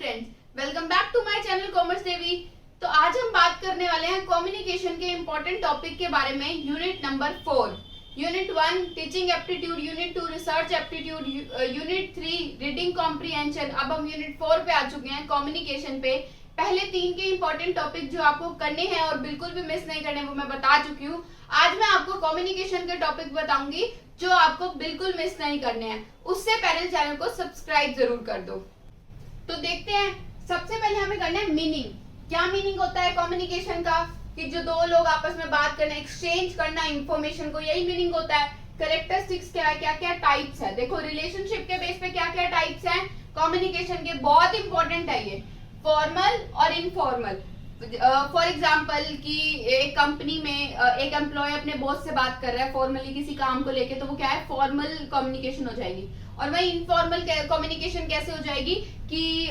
Friends, welcome back to my channel commerce Devi. तो आज हम बात करने वाले हैं कम्युनिकेशन के इंपॉर्टेंट टॉपिक के बारे में। Unit number 4, unit 1 teaching aptitude, unit 2 research aptitude, unit 3 reading comprehension. अब हम यूनिट 4 पे आ चुके हैं, कम्युनिकेशन पे। पहले 3 के इंपॉर्टेंट टॉपिक जो आपको करने हैं और बिल्कुल भी मिस नहीं करने वो मैं बता चुकी हूँ। आज मैं आपको कम्युनिकेशन के टॉपिक बताऊंगी जो आपको बिल्कुल मिस नहीं करने हैं। उससे पहले चैनल को सब्सक्राइब जरूर कर दो। तो देखते हैं, सबसे पहले हमें करना है मीनिंग। क्या मीनिंग होता है कम्युनिकेशन का? कि जो दो लोग आपस में बात करना, एक्सचेंज करना इंफॉर्मेशन को, यही मीनिंग होता है। कैरेक्टरिस्टिक्स क्या है, क्या क्या टाइप्स है। देखो रिलेशनशिप के बेस पे क्या क्या टाइप्स हैं कम्युनिकेशन के, बहुत इंपॉर्टेंट है ये, फॉर्मल और इनफॉर्मल। फॉर एग्जाम्पल कि एक कंपनी में एक एम्प्लॉय अपने बॉस से बात कर रहा है फॉर्मली किसी काम को लेके, तो वो क्या है, फॉर्मल कम्युनिकेशन हो जाएगी। और वही इनफॉर्मल कम्युनिकेशन कैसे हो जाएगी कि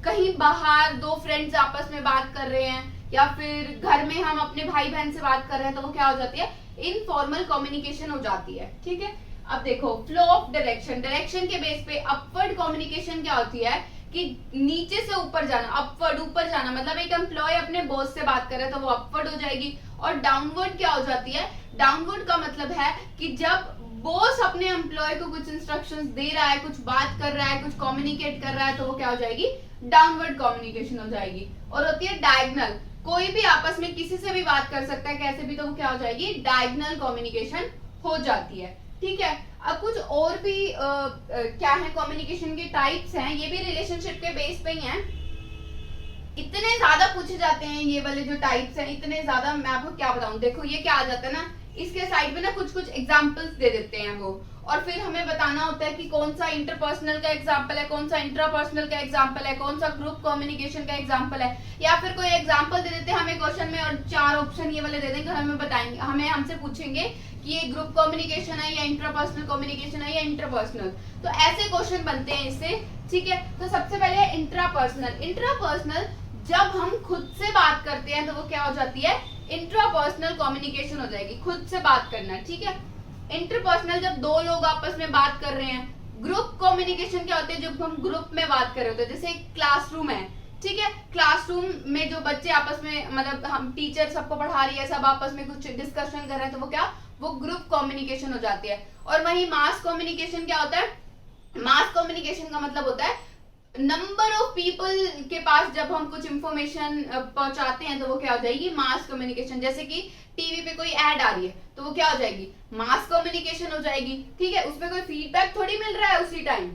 कहीं बाहर दो फ्रेंड्स आपस में बात कर रहे हैं, या फिर घर में हम अपने भाई बहन से बात कर रहे हैं, तो वो क्या हो जाती है, इनफॉर्मल कम्युनिकेशन हो जाती है। ठीक है, अब देखो फ्लो ऑफ डायरेक्शन। डायरेक्शन के बेस पे अपवर्ड कम्युनिकेशन क्या होती है कि नीचे से ऊपर जाना, अपवर्ड ऊपर जाना। मतलब एक एम्प्लॉय अपने बॉस से बात कर रहा है तो वो अपवर्ड हो जाएगी। और डाउनवर्ड क्या हो जाती है, डाउनवर्ड का मतलब है कि जब बॉस अपने एम्प्लॉय को कुछ इंस्ट्रक्शंस दे रहा है, कुछ बात कर रहा है, कुछ कम्युनिकेट कर रहा है, तो वो क्या हो जाएगी, डाउनवर्ड कम्युनिकेशन हो जाएगी। और होती है डायगोनल, कोई भी आपस में किसी से भी बात कर सकता है कैसे भी, तो वो क्या हो जाएगी, डायगोनल कम्युनिकेशन हो जाती है। ठीक है, अब कुछ और भी क्या है कम्युनिकेशन के टाइप्स हैं, ये भी रिलेशनशिप के बेस पे ही हैं। इतने ज्यादा पूछे जाते हैं ये वाले जो टाइप्स हैं, इतने ज्यादा, मैं आपको क्या बताऊं। देखो ये क्या आ जाता है ना, इसके साइड में ना कुछ कुछ एग्जांपल्स दे देते हैं वो, और फिर हमें बताना होता है कि कौन सा इंटरपर्सनल का एग्जांपल है, कौन सा इंट्रापर्सनल का एग्जांपल है, कौन सा ग्रुप कम्युनिकेशन का एग्जांपल है। या फिर कोई एग्जांपल दे देते हैं हमें क्वेश्चन में, और 4 ऑप्शन ये वाले दे देंगे, हमें बताएंगे, हमें हमसे पूछेंगे कि ये ग्रुप कम्युनिकेशन है या इंट्रापर्सनल कम्युनिकेशन है या इंटरपर्सनल। तो ऐसे क्वेश्चन बनते हैं इससे। ठीक है, तो सबसे पहले है इंट्रापर्सनल। इंट्रापर्सनल जब हम खुद से बात करते हैं तो वो क्या हो जाती है, इंट्रापर्सनल कम्युनिकेशन हो जाएगी, खुद से बात करना। ठीक है, इंटरपर्सनल जब दो लोग आपस में बात कर रहे हैं। ग्रुप कम्युनिकेशन क्या होते हैं, जब हम ग्रुप में बात कर रहे होते हैं, जैसे क्लासरूम है। ठीक है, क्लासरूम में जो बच्चे आपस में, मतलब हम टीचर सबको पढ़ा रही है, सब आपस में कुछ डिस्कशन कर रहे हैं, तो वो क्या, वो ग्रुप कम्युनिकेशन हो जाती है। और वही मास कम्युनिकेशन क्या होता है, मास कम्युनिकेशन का मतलब होता है नंबर ऑफ पीपल के पास जब हम कुछ इंफॉर्मेशन पहुंचाते हैं, तो वो क्या हो जाएगी, मास कम्युनिकेशन। जैसे कि टीवी पे कोई ऐड आ रही है, तो वो क्या हो जाएगी, मास कम्युनिकेशन हो जाएगी। ठीक है, उसमें कोई फीडबैक थोड़ी मिल रहा है उसी टाइम।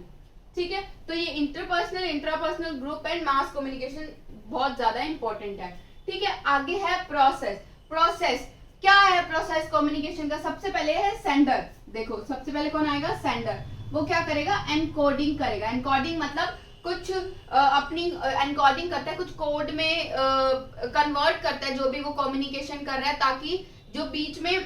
ठीक है, तो ये interpersonal, intrapersonal, group and mass communication बहुत ज्यादा इंपॉर्टेंट है। ठीक है, आगे है प्रोसेस। प्रोसेस क्या है, प्रोसेस कम्युनिकेशन का सबसे पहले है सेंडर। देखो सबसे पहले कौन आएगा, सेंडर। वो क्या करेगा, एनकोडिंग करेगा। एनकोडिंग मतलब कुछ अपनी एनकोडिंग करता है, कुछ कोड में कन्वर्ट करता है जो भी वो कम्युनिकेशन कर रहा है, ताकि जो बीच में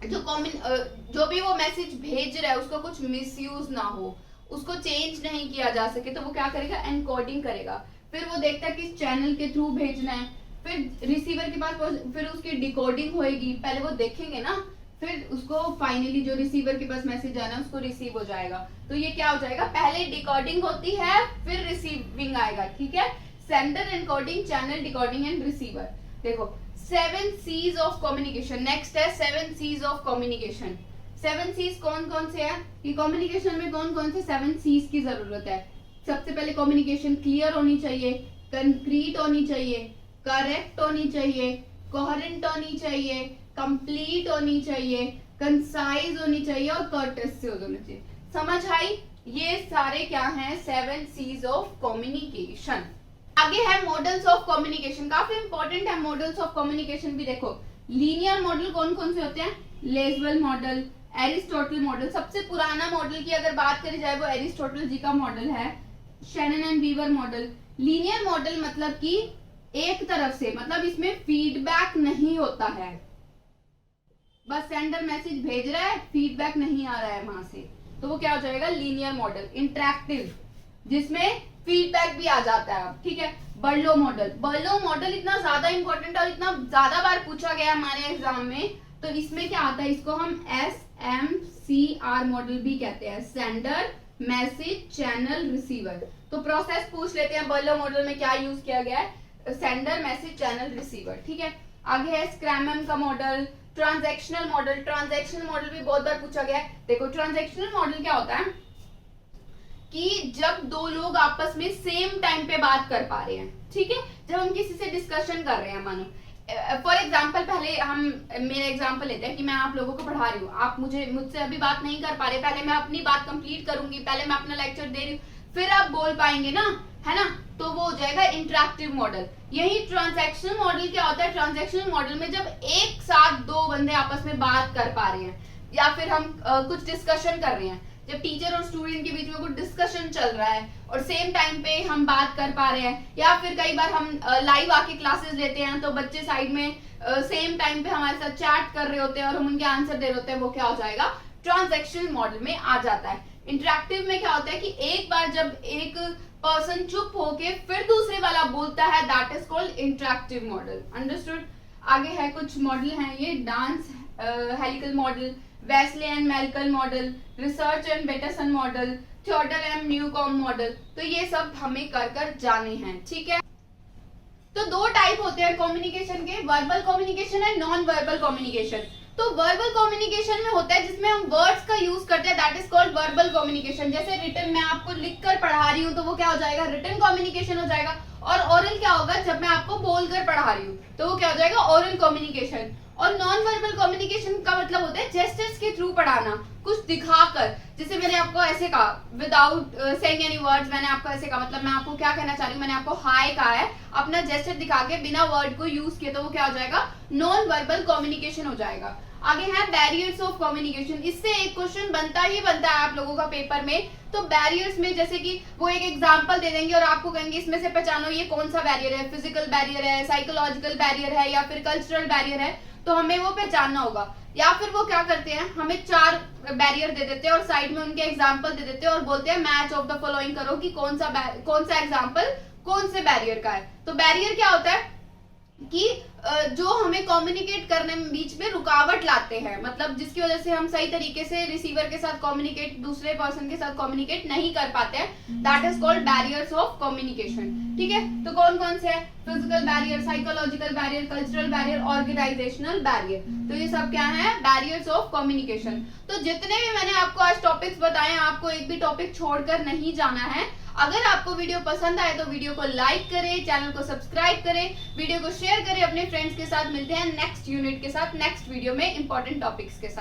जो भी वो मैसेज भेज रहा है उसको कुछ मिसयूज ना हो, उसको चेंज नहीं किया जा सके। तो वो क्या करेगा, एनकोडिंग करेगा। फिर वो देखता है किस चैनल के थ्रू भेजना है, फिर रिसीवर के पास, फिर उसकी डिकोडिंग होएगी, पहले वो देखेंगे ना, फिर उसको फाइनली जो रिसीवर के पास मैसेज आना है उसको रिसीव हो जाएगा। तो ये क्या हो जाएगा, पहले डिकोडिंग होती है फिर रिसीविंग आएगा। ठीक है, sender, encoding, channel, decoding and receiver. देखो 7 C's ऑफ कम्युनिकेशन। नेक्स्ट है 7 C's ऑफ कम्युनिकेशन। 7 C's कौन कौन से हैं, कि कम्युनिकेशन में कौन कौन से 7 C's की जरूरत है। सबसे पहले कम्युनिकेशन क्लियर होनी चाहिए, कंक्रीट होनी चाहिए, करेक्ट होनी चाहिए, कोहेरेंट होनी चाहिए, कंप्लीट होनी चाहिए, कंसाइज होनी चाहिए और कर्टसी होनी चाहिए। समझ आई, ये सारे क्या हैं, 7 C's ऑफ कम्युनिकेशन। आगे है मॉडल्स ऑफ कम्युनिकेशन, काफी इंपॉर्टेंट है मॉडल्स ऑफ कम्युनिकेशन भी। देखो लीनियर मॉडल कौन कौन से होते हैं, लेसवेल मॉडल, एरिस्टोटल मॉडल। सबसे पुराना मॉडल की अगर बात करी जाए वो एरिस्टोटल जी का मॉडल है, Shannon and Weaver model. Linear model मतलब कि एक तरफ से, मतलब इसमें फीडबैक नहीं होता है, बस सेंडर मैसेज भेज रहा है, फीडबैक नहीं आ रहा है वहां से, तो वो क्या हो जाएगा, लीनियर मॉडल। इंटरैक्टिव जिसमें फीडबैक भी आ जाता है। ठीक है, बर्लो मॉडल। बर्लो मॉडल इतना ज्यादा इंपॉर्टेंट और इतना ज्यादा बार पूछा गया हमारे एग्जाम में, तो इसमें क्या आता है, इसको हम SMCR मॉडल भी कहते हैं, सेंडर मैसेज चैनल रिसीवर। तो प्रोसेस पूछ लेते हैं बर्लो मॉडल में क्या यूज किया गया है, सेंडर मैसेज चैनल रिसीवर। ठीक है, आगे है स्क्रैमम का model, transactional model. Transactional model भी बहुत बार पूछा गया है। देखो ट्रांजैक्शनल मॉडल क्या होता है कि जब दो लोग आपस में सेम टाइम पे बात कर पा रहे हैं, ठीक है, जब हम किसी से डिस्कशन कर रहे हैं, मानो फॉर एग्जाम्पल, पहले हम मेरा एग्जाम्पल लेते हैं कि मैं आप लोगों को पढ़ा रही हूँ, आप मुझसे अभी बात नहीं कर पा रहे, पहले मैं अपनी बात कंप्लीट करूंगी, पहले मैं अपना लेक्चर दे रही हूँ, फिर आप बोल पाएंगे ना, है ना, तो वो हो जाएगा इंटरेक्टिव मॉडल। यही ट्रांजैक्शनल मॉडल क्या होता है, ट्रांजैक्शनल मॉडल में जब एक साथ दो बंदे आपस में बात कर पा रहे हैं या फिर हम कुछ डिस्कशन कर रहे हैं, जब टीचर और स्टूडेंट के बीच में कुछ डिस्कशन चल रहा है और सेम टाइम पे हम बात कर पा रहे हैं, या फिर कई बार हम लाइव आके क्लासेस लेते हैं तो बच्चे साइड में सेम टाइम पे हमारे साथ चैट कर रहे होते हैं और हम उनके आंसर दे रहे होते हैं, वो क्या हो जाएगा, ट्रांजैक्शनल मॉडल में आ जाता है। इंटरेक्टिव में क्या होता है कि एक बार जब एक पर्सन चुप होके फिर दूसरे वाला बोलता है, that is called interactive model. Understood. आगे है कुछ मॉडल हैं ये, dance helical model, Westley and MacLean model, research and Betterson model, Theodore and Newcomb model. तो ये सब हमें कर जाने हैं। ठीक है, तो दो टाइप होते हैं कम्युनिकेशन के, verbal communication and non verbal communication. तो वर्बल कम्युनिकेशन में होता है जिसमें हम वर्ड्स का यूज करते हैं, that is called verbal communication. जैसे रिटन, मैं आपको लिखकर पढ़ा रही हूँ तो वो क्या हो जाएगा, रिटन कम्युनिकेशन हो जाएगा। और ओरल क्या होगा, जब मैं आपको बोलकर पढ़ा रही हूँ तो वो क्या हो जाएगा, ओरल कम्युनिकेशन। और नॉन वर्बल कम्युनिकेशन का मतलब होता है जेस्चर्स के थ्रू पढ़ाना, कुछ दिखाकर। जैसे मैंने आपको ऐसे कहा, विदाउट सेइंग एनी वर्ड्स, मैंने आपको ऐसे कहा, मतलब मैं आपको क्या कहना चाह रही हूँ, मैंने आपको हाय कहा है, अपना जेस्चर दिखा के बिना वर्ड को यूज किए, तो वो क्या हो जाएगा, नॉन वर्बल कम्युनिकेशन हो जाएगा। आगे है बैरियर्स ऑफ कम्युनिकेशन। इससे एक क्वेश्चन बनता ही बनता है आप लोगों का पेपर में। तो बैरियर्स में जैसे कि वो एक एग्जांपल दे देंगे और आपको कहेंगे इसमें से पहचानो ये कौन सा बैरियर है, फिजिकल बैरियर है, साइकोलॉजिकल बैरियर है, या फिर कल्चरल बैरियर है, तो हमें वो पहचानना होगा। या फिर वो क्या करते हैं, हमें 4 बैरियर दे देते हैं और साइड में उनके एग्जाम्पल दे देते हैं और बोलते हैं मैच ऑफ द फॉलोइंग करो कि कौन सा एग्जाम्पल कौन से बैरियर का है। तो बैरियर क्या होता है कि जो हमें कम्युनिकेट करने में बीच में रुकावट लाते हैं, मतलब जिसकी वजह से हम सही तरीके से रिसीवर के साथ कम्युनिकेट, दूसरे पर्सन के साथ कम्युनिकेट नहीं कर पाते हैं, that is called barriers of communication. ठीक है, तो कौन कौन से है, physical barrier, psychological barrier, cultural barrier, organisational barrier. तो ये सब क्या है, बैरियर्स ऑफ कम्युनिकेशन। तो जितने भी मैंने आपको आज टॉपिक्स बताए, आपको एक भी टॉपिक छोड़कर नहीं जाना है। अगर आपको वीडियो पसंद आए तो वीडियो को लाइक करें, चैनल को सब्सक्राइब करें, वीडियो को शेयर करें अपने फ्रेंड्स के साथ। मिलते हैं नेक्स्ट यूनिट के साथ, नेक्स्ट वीडियो में इंपॉर्टेंट टॉपिक्स के साथ।